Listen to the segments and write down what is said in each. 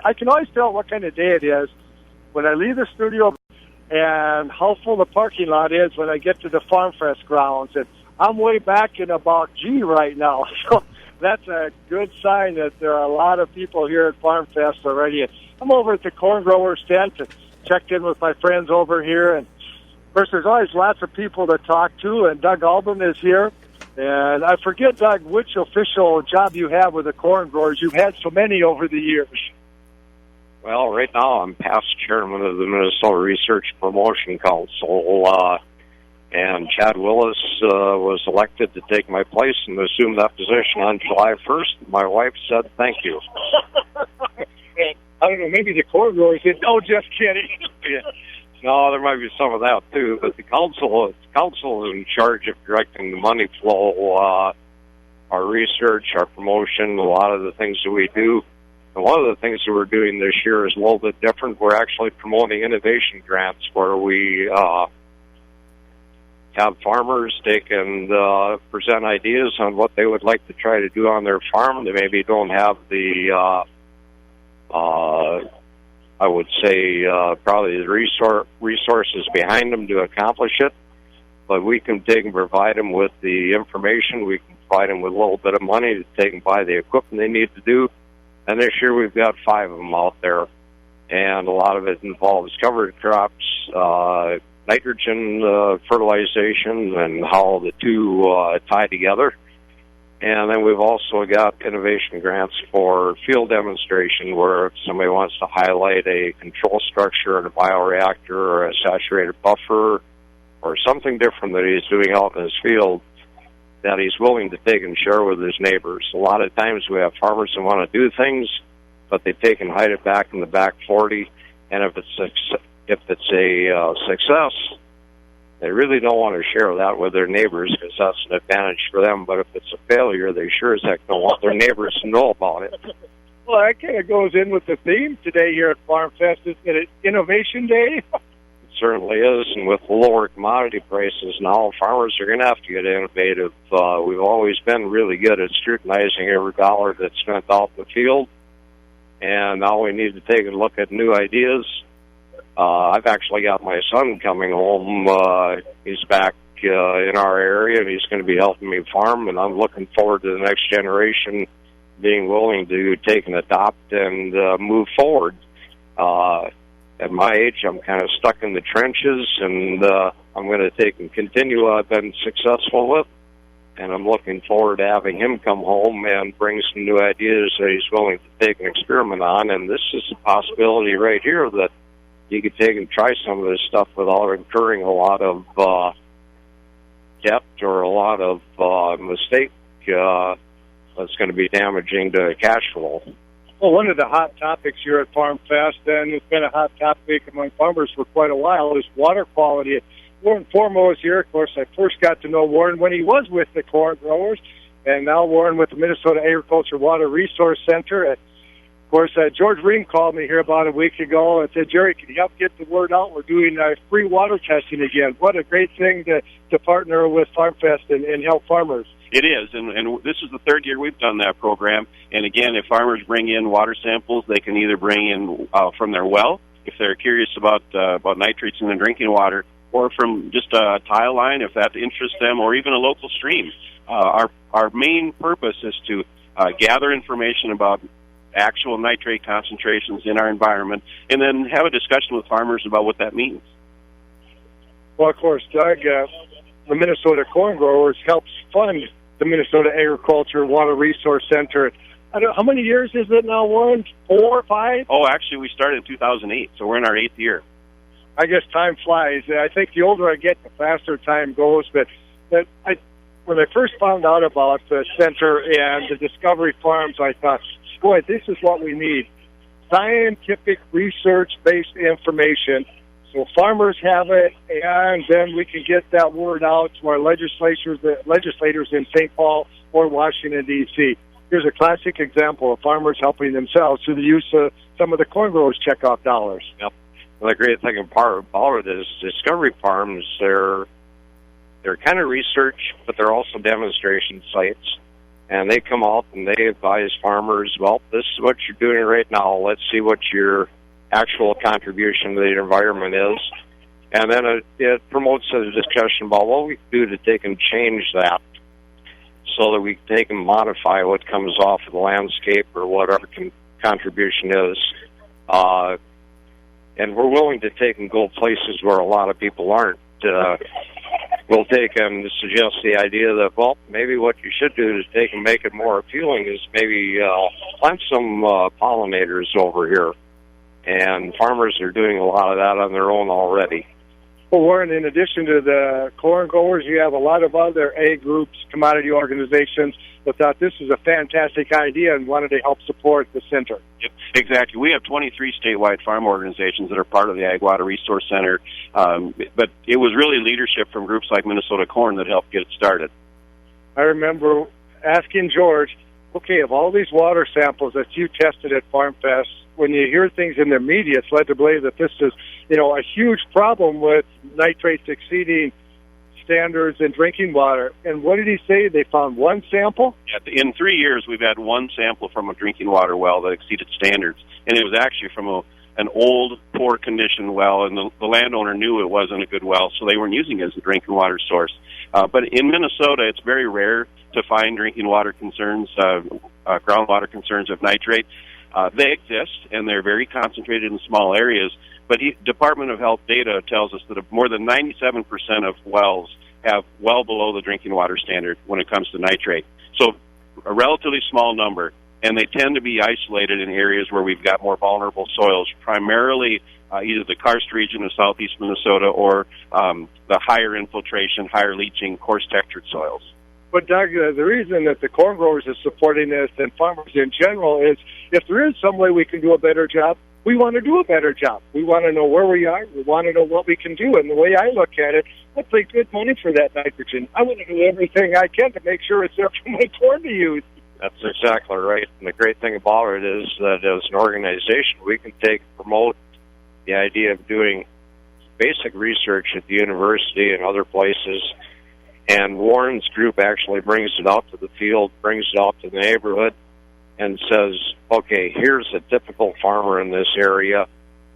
I can always tell what kind of day it is when I leave the studio and how full the parking lot is when I get to the Farmfest grounds. And I'm way back in about G right now, so that's a good sign that there are a lot of people here at Farmfest already. I'm over at the corn growers tent and checked in with my friends over here. And, of course, there's always lots of people to talk to, and Doug Albin is here. And I forget, Doug, which official job you have with the corn growers. You've had so many over the years. Well, right now I'm past chairman of the Minnesota Research Promotion Council, and Chad Willis was elected to take my place and assume that position on July 1st. My wife said thank you. I don't know, maybe the corn growers said, no, just kidding. Yeah. No, there might be some of that, too, but the council is in charge of directing the money flow, our research, our promotion, a lot of the things that we do. And one of the things that we're doing this year is a little bit different. We're actually promoting innovation grants where we have farmers, they can present ideas on what they would like to try to do on their farm. They maybe don't have the, I would say, probably the resources behind them to accomplish it. But we can take and provide them with the information. We can provide them with a little bit of money to take and buy the equipment they need to do. And this year we've got 5 of them out there, and a lot of it involves cover crops, nitrogen fertilization, and how the two tie together. And then we've also got innovation grants for field demonstration, where if somebody wants to highlight a control structure in a bioreactor or a saturated buffer or something different that he's doing out in his field, that he's willing to take and share with his neighbors. A lot of times we have farmers that want to do things, but they take and hide it back in the back 40. And if it's a success, they really don't want to share that with their neighbors because that's an advantage for them. But if it's a failure, they sure as heck don't want their neighbors to know about it. Well, that kind of goes in with the theme today here at Farmfest. Isn't it Innovation Day? Certainly is, and with lower commodity prices now, farmers are going to have to get innovative. We've always been really good at scrutinizing every dollar that's spent out in the field, and now we need to take a look at new ideas. I've actually got my son coming home. He's back in our area, and he's going to be helping me farm, and I'm looking forward to the next generation being willing to take and adopt and move forward. At my age, I'm kind of stuck in the trenches, and I'm going to take and continue what I've been successful with, and I'm looking forward to having him come home and bring some new ideas that he's willing to take and experiment on, and this is a possibility right here that you could take and try some of this stuff without incurring a lot of debt or a lot of mistake that's going to be damaging to cash flow. Well, one of the hot topics here at Farmfest, and it's been a hot topic among farmers for quite a while, is water quality. Warren Formo is here. Of course, I first got to know Warren when he was with the corn growers, and now Warren with the Minnesota Agriculture Water Resource Center. And of course, George Ream called me here about a week ago and said, Jerry, can you help get the word out? We're doing free water testing again. What a great thing to partner with Farmfest and help farmers. It is, and this is the 3rd year we've done that program. And again, if farmers bring in water samples, they can either bring in from their well, if they're curious about nitrates in their drinking water, or from just a tile line, if that interests them, or even a local stream. Our main purpose is to gather information about actual nitrate concentrations in our environment, and then have a discussion with farmers about what that means. Well, of course, Doug, the Minnesota Corn Growers helps fund the Minnesota Agriculture Water Resource Center. I don't know, how many years is it now, Warren? 4, 5? Oh, actually, we started in 2008, so we're in our 8th year. I guess time flies. I think the older I get, the faster time goes. But when I first found out about the center and the Discovery Farms, I thought, boy, this is what we need. Scientific research-based information. So farmers have it, and then we can get that word out to our legislators in St. Paul or Washington, D.C. Here's a classic example of farmers helping themselves through the use of some of the corn growers' checkoff dollars. Yep. Well, the great thing about it is Discovery Farms, they're kind of research, but they're also demonstration sites. And they come out and they advise farmers, well, this is what you're doing right now. Let's see what your actual contribution to the environment is. And then it promotes a discussion about what we can do to take and change that so that we can take and modify what comes off of the landscape or what our contribution is. And we're willing to take and go places where a lot of people aren't. We'll take and suggest the idea that, well, maybe what you should do to take and make it more appealing is maybe plant some pollinators over here. And farmers are doing a lot of that on their own already. Well, Warren, in addition to the corn growers, you have a lot of other ag groups, commodity organizations that thought this was a fantastic idea and wanted to help support the center. Yep, exactly. We have 23 statewide farm organizations that are part of the Ag Water Resource Center, but it was really leadership from groups like Minnesota Corn that helped get it started. I remember asking George, okay, of all these water samples that you tested at Farmfest, when you hear things in the media, it's led to believe that this is, a huge problem with nitrates exceeding standards in drinking water. And what did he say? They found one sample? Yeah, in 3 years, we've had one sample from a drinking water well that exceeded standards. And it was actually from an old, poor condition well, and the landowner knew it wasn't a good well, so they weren't using it as a drinking water source. But in Minnesota, it's very rare to find drinking water concerns, groundwater concerns of nitrate. They exist, and they're very concentrated in small areas. But Department of Health data tells us that more than 97% of wells have well below the drinking water standard when it comes to nitrate. So a relatively small number, and they tend to be isolated in areas where we've got more vulnerable soils, primarily either the karst region of southeast Minnesota or the higher infiltration, higher leaching, coarse textured soils. But, Doug, the reason that the corn growers are supporting this and farmers in general is if there is some way we can do a better job, we want to do a better job. We want to know where we are. We want to know what we can do. And the way I look at it, I pay good money for that nitrogen. I want to do everything I can to make sure it's there for my corn to use. That's exactly right. And the great thing about it is that as an organization, we can promote the idea of doing basic research at the university and other places. And Warren's group actually brings it out to the field, brings it out to the neighborhood, and says, okay, here's a typical farmer in this area.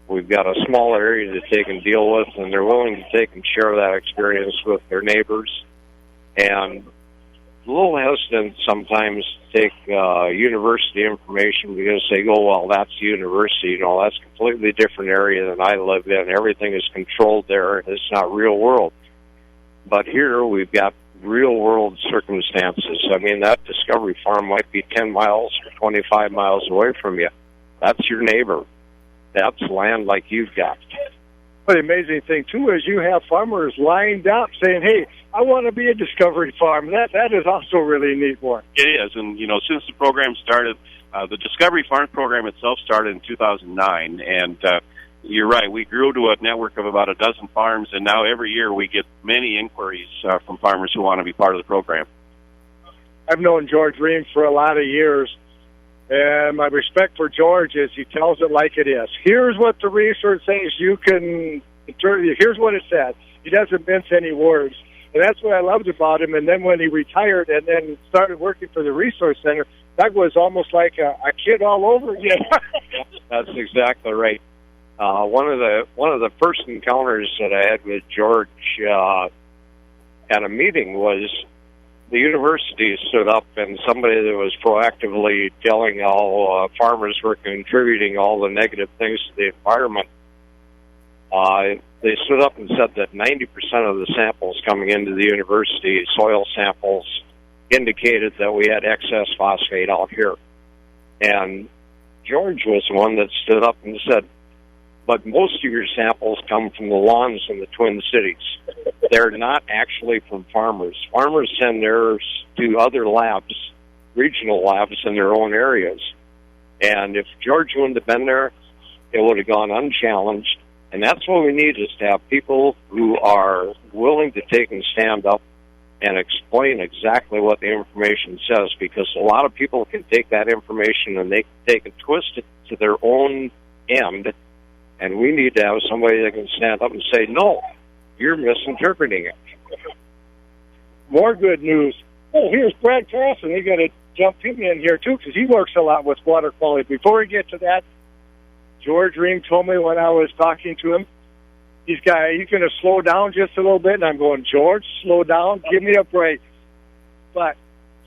We've got a small area that they can deal with, and they're willing to take and share that experience with their neighbors. And a little hesitant sometimes to take university information because they go, well, that's the university. That's a completely different area than I live in. Everything is controlled there, and it's not real world. But here we've got real-world circumstances. I mean, that Discovery Farm might be 10 miles or 25 miles away from you. That's your neighbor. That's land like you've got. But the amazing thing, too, is you have farmers lined up saying, hey, I want to be a Discovery Farm. That is also really neat work. It is. And, since the program started, the Discovery Farm program itself started in 2009. And you're right. We grew to a network of about a dozen farms, and now every year we get many inquiries from farmers who want to be part of the program. I've known George Ream for a lot of years, and my respect for George is he tells it like it is. Here's what the research says. Here's what it says. He doesn't mince any words, and that's what I loved about him. And then when he retired and then started working for the Resource Center, that was almost like a kid all over again. That's exactly right. One of the first encounters that I had with George at a meeting was the university stood up and somebody that was proactively telling how farmers were contributing all the negative things to the environment. They stood up and said that 90% of the samples coming into the university, soil samples, indicated that we had excess phosphate out here. And George was the one that stood up and said, but most of your samples come from the lawns in the Twin Cities. They're not actually from farmers. Farmers send theirs to other labs, regional labs in their own areas. And if George wouldn't have been there, it would have gone unchallenged. And that's what we need, is to have people who are willing to take and stand up and explain exactly what the information says, because a lot of people can take that information and they can take and twist it to their own end. And we need to have somebody that can stand up and say, no, you're misinterpreting it. More good news. Oh, here's Brad Carlson. He got a jump him in here, too, because he works a lot with water quality. Before we get to that, George Ream told me when I was talking to him, he's going to slow down just a little bit, and I'm going, George, slow down, give me a break. But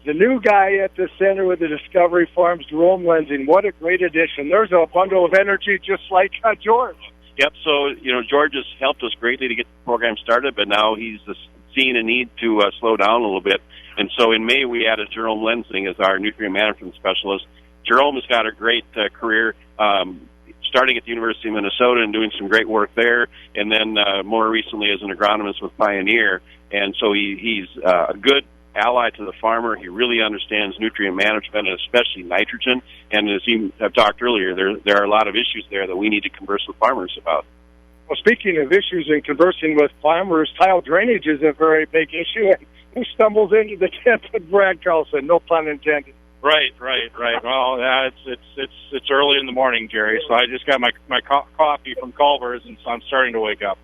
the new guy at the center with the Discovery Farms, Jerome Lensing, what a great addition. There's a bundle of energy just like George. Yep, so, George has helped us greatly to get the program started, but now he's seeing a need to slow down a little bit. And so in May, we added Jerome Lensing as our nutrient management specialist. Jerome has got a great career starting at the University of Minnesota and doing some great work there, and then more recently as an agronomist with Pioneer. And so he's a good ally to the farmer. He really understands nutrient management, and especially nitrogen. And as you have talked earlier, there are a lot of issues there that we need to converse with farmers about. Well, speaking of issues and conversing with farmers, tile drainage is a very big issue. Who stumbles into the tent with Brad Carlson? No pun intended. Right. Well, it's early in the morning, Jerry. So I just got my coffee from Culver's, and so I'm starting to wake up.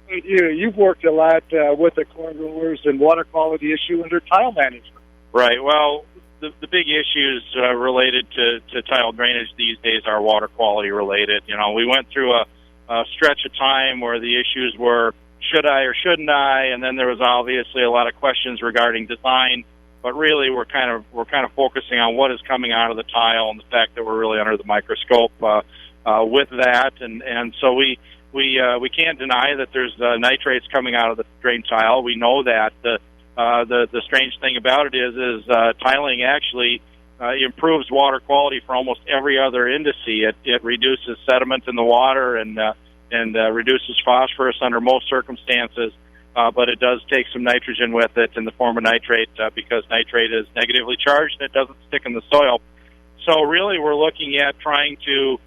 You've worked a lot with the corn growers and water quality issue under tile management. Right. Well, the big issues related to tile drainage these days are water quality related. We went through a stretch of time where the issues were should I or shouldn't I, and then there was obviously a lot of questions regarding design. But really, we're kind of focusing on what is coming out of the tile and the fact that we're really under the microscope with that, and so we can't deny that there's nitrates coming out of the drain tile. We know that. The strange thing about it is tiling actually improves water quality for almost every other indice. It reduces sediment in the water and reduces phosphorus under most circumstances. But it does take some nitrogen with it in the form of nitrate because nitrate is negatively charged and it doesn't stick in the soil. So really we're looking at trying to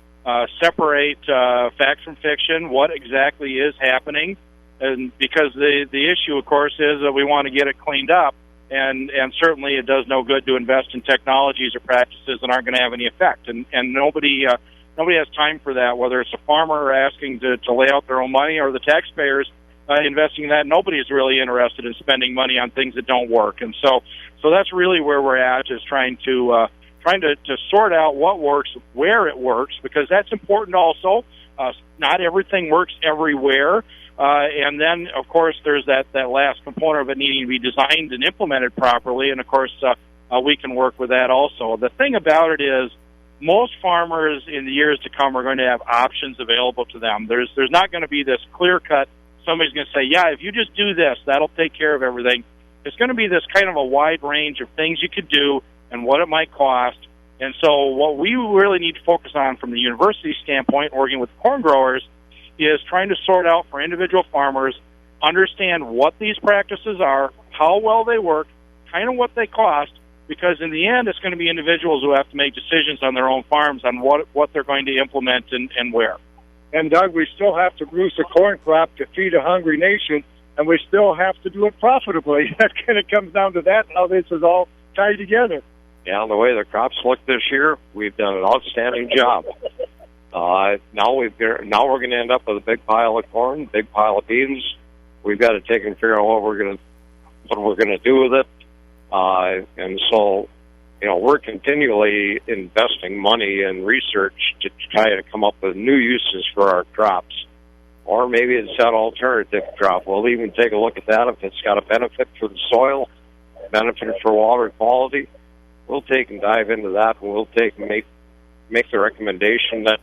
separate fact from fiction, what exactly is happening, and because the issue, of course, is that we want to get it cleaned up, and certainly it does no good to invest in technologies or practices that aren't going to have any effect, and nobody has time for that, whether it's a farmer asking to lay out their own money or the taxpayers investing in that. Nobody's really interested in spending money on things that don't work, and so that's really where we're at, is trying to sort out what works, where it works, because that's important also. Not everything works everywhere, and then of course there's that last component of it needing to be designed and implemented properly, and of course we can work with that also. The thing about it is, most farmers in the years to come are going to have options available to them. There's not going to be this clear-cut, somebody's going to say, yeah, if you just do this, that'll take care of everything. It's going to be this kind of a wide range of things you could do and what it might cost. And so what we really need to focus on from the university standpoint, working with corn growers, is trying to sort out for individual farmers, understand what these practices are, how well they work, kind of what they cost, because in the end, it's going to be individuals who have to make decisions on their own farms on what they're going to implement and where. And, Doug, we still have to produce a corn crop to feed a hungry nation, and we still have to do it profitably. That kind of comes down to that, how this is all tied together. Yeah, the way the crops look this year, we've done an outstanding job. Now we're going to end up with a big pile of corn, big pile of beans. We've got to take and figure out what we're going to do with it. And so, we're continually investing money in research to try to come up with new uses for our crops. Or maybe it's that alternative crop. We'll even take a look at that if it's got a benefit for the soil, benefit for water quality. We'll take and dive into that, and we'll make the recommendation that,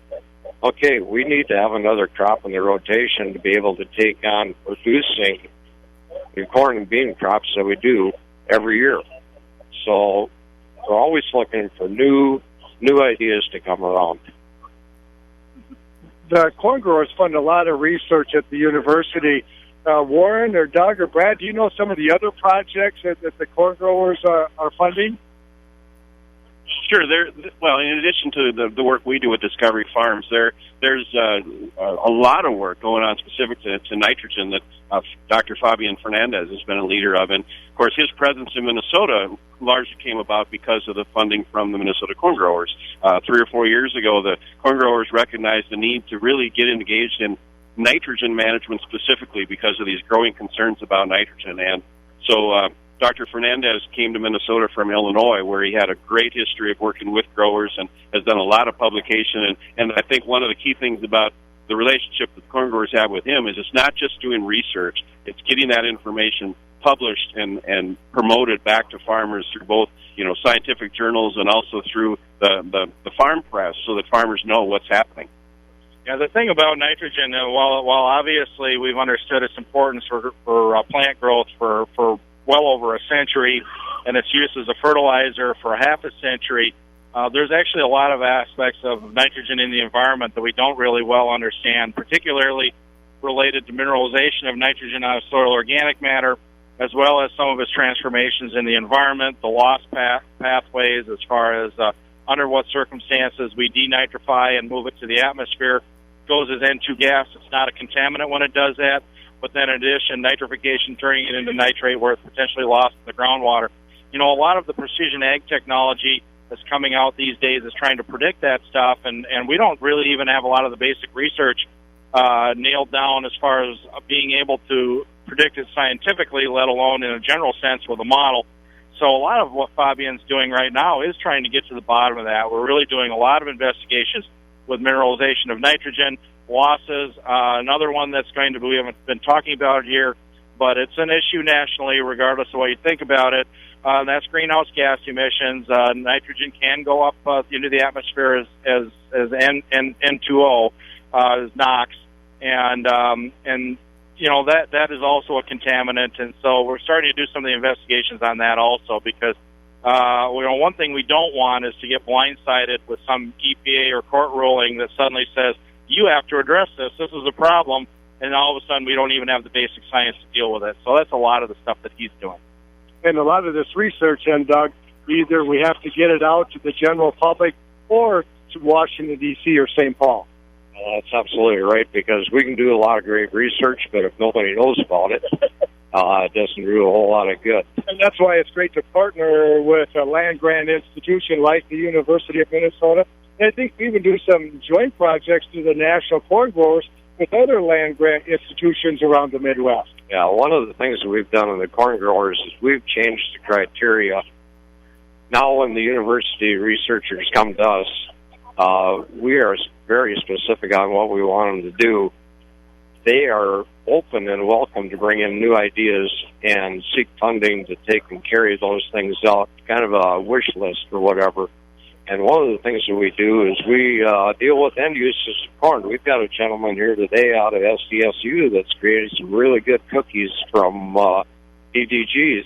okay, we need to have another crop in the rotation to be able to take on producing the corn and bean crops that we do every year. So we're always looking for new ideas to come around. The corn growers fund a lot of research at the university. Warren or Doug or Brad, do you know some of the other projects that the corn growers are funding? Sure. Well, in addition to the work we do with Discovery Farms, there's a lot of work going on specific to nitrogen that Dr. Fabian Fernandez has been a leader of. And, of course, his presence in Minnesota largely came about because of the funding from the Minnesota corn growers. 3 or 4 years ago, the corn growers recognized the need to really get engaged in nitrogen management specifically because of these growing concerns about nitrogen. And so Dr. Fernandez came to Minnesota from Illinois, where he had a great history of working with growers and has done a lot of publication. And I think one of the key things about the relationship that corn growers have with him is it's not just doing research, it's getting that information published and promoted back to farmers through both, scientific journals and also through the farm press, so that farmers know what's happening. Yeah, the thing about nitrogen, while obviously we've understood its importance for plant growth for well over a century, and its use as a fertilizer for half a century, there's actually a lot of aspects of nitrogen in the environment that we don't really well understand, particularly related to mineralization of nitrogen out of soil organic matter, as well as some of its transformations in the environment, the loss pathways as far as under what circumstances we denitrify and move it to the atmosphere. It goes as N2 gas. It's not a contaminant when it does that, but then in addition, nitrification turning it into nitrate where it's potentially lost in the groundwater. A lot of the precision ag technology that's coming out these days is trying to predict that stuff, and we don't really even have a lot of the basic research nailed down as far as being able to predict it scientifically, let alone in a general sense with a model. So a lot of what Fabian's doing right now is trying to get to the bottom of that. We're really doing a lot of investigations with mineralization of nitrogen, losses. Another one that's going to be, we haven't been talking about it here, but it's an issue nationally regardless of what you think about it. That's greenhouse gas emissions. Nitrogen can go up into the atmosphere as N2O, as NOx, and that is also a contaminant. And so we're starting to do some of the investigations on that also, because one thing we don't want is to get blindsided with some EPA or court ruling that suddenly says, you have to address this, this is a problem, and all of a sudden we don't even have the basic science to deal with it. So that's a lot of the stuff that he's doing. And a lot of this research, and Doug, either we have to get it out to the general public or to Washington, D.C. or St. Paul. That's absolutely right, because we can do a lot of great research, but if nobody knows about it, it doesn't do a whole lot of good. And that's why it's great to partner with a land-grant institution like the University of Minnesota. And I think we even do some joint projects through the National Corn Growers with other land-grant institutions around the Midwest. Yeah, one of the things that we've done in the corn growers is we've changed the criteria. Now when the university researchers come to us, we are very specific on what we want them to do. They are open and welcome to bring in new ideas and seek funding to take and carry those things out, kind of a wish list or whatever. And one of the things that we do is we deal with end uses of corn. We've got a gentleman here today out of SDSU that's created some really good cookies from DDGs.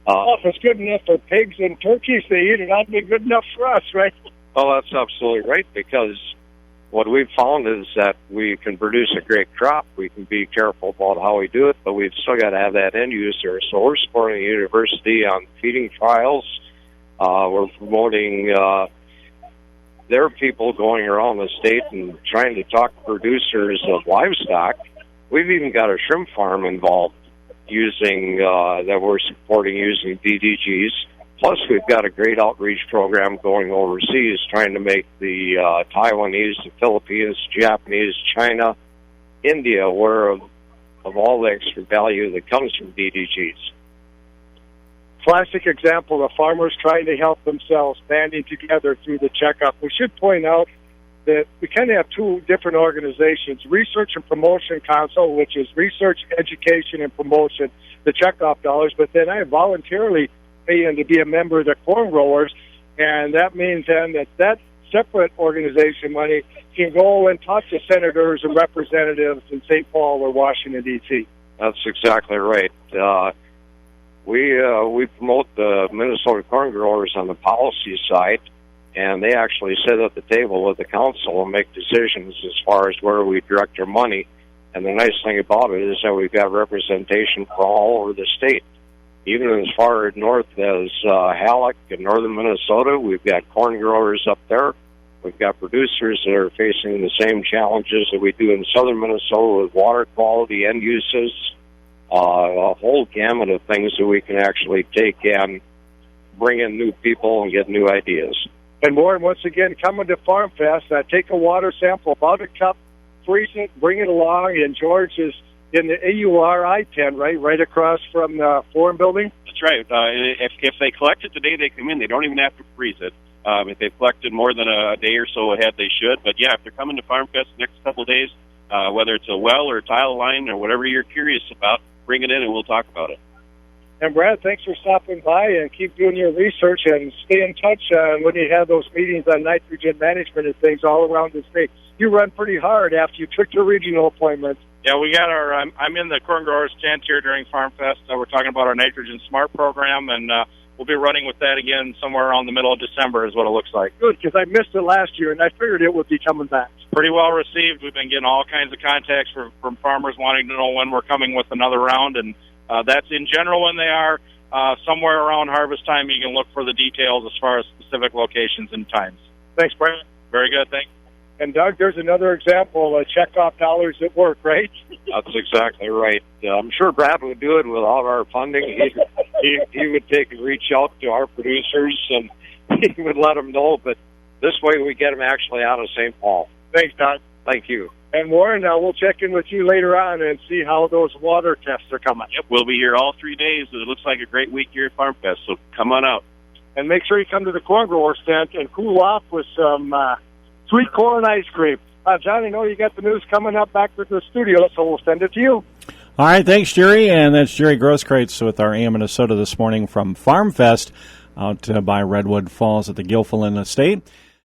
If it's good enough for pigs and turkeys to eat, it ought to be good enough for us, right? Oh, that's absolutely right, because what we've found is that we can produce a great crop. We can be careful about how we do it, but we've still got to have that end user. So we're supporting the university on feeding trials. We're promoting their people going around the state and trying to talk to producers of livestock. We've even got a shrimp farm involved that we're supporting using DDGs. Plus, we've got a great outreach program going overseas, trying to make the Taiwanese, the Philippines, Japanese, China, India aware of all the extra value that comes from DDGs. Classic example of farmers trying to help themselves, banding together through the checkup. We should point out that we kind of have two different organizations, Research and Promotion Council, which is research, education, and promotion, the checkup dollars, but then I voluntarily pay in to be a member of the corn growers, and that means then that separate organization money can go and talk to senators and representatives in St. Paul or Washington, D.C. That's exactly right. We promote the Minnesota corn growers on the policy side, and they actually sit at the table with the council and make decisions as far as where we direct our money. And the nice thing about it is that we've got representation from all over the state. Even as far north as Halleck in northern Minnesota, we've got corn growers up there. We've got producers that are facing the same challenges that we do in southern Minnesota with water quality, end uses, a whole gamut of things that we can actually take and bring in new people and get new ideas. And Warren, once again, coming to Farmfest, take a water sample, about a cup, freeze it, bring it along, and George is in the AUR I-10, right across from the Forum Building? That's right. If they collect it the day they come in, they don't even have to freeze it. If they've collected more than a day or so ahead, they should. But, yeah, if they're coming to Farmfest the next couple of days, whether it's a well or a tile line or whatever you're curious about, bring it in and we'll talk about it. And, Brad, thanks for stopping by, and keep doing your research and stay in touch when you have those meetings on nitrogen management and things all around the state. You run pretty hard after you took your regional appointments. Yeah, we got our. I'm in the corn growers tent here during FarmFest. We're talking about our Nitrogen Smart program, and we'll be running with that again somewhere around the middle of December is what it looks like. Good, because I missed it last year, and I figured it would be coming back. Pretty well received. We've been getting all kinds of contacts from farmers wanting to know when we're coming with another round, and that's in general when they are. Somewhere around harvest time, you can look for the details as far as specific locations and times. Thanks, Brad. Very good. Thanks. And, Doug, there's another example, check off dollars at work, right? That's exactly right. I'm sure Brad would do it with all of our funding. He would reach out to our producers, and he would let them know. But this way we get them actually out of St. Paul. Thanks, Doug. Thank you. And, Warren, we'll check in with you later on and see how those water tests are coming. Yep, we'll be here all 3 days. It looks like a great week here at FarmFest, so come on out. And make sure you come to the corn growers tent and cool off with some sweet corn ice cream. John, I know you got the news coming up back to the studio, so we'll send it to you. All right, thanks, Jerry. And that's Jerry Groskreutz with our AM Minnesota this morning from FarmFest out by Redwood Falls at the Gilfillan Estate.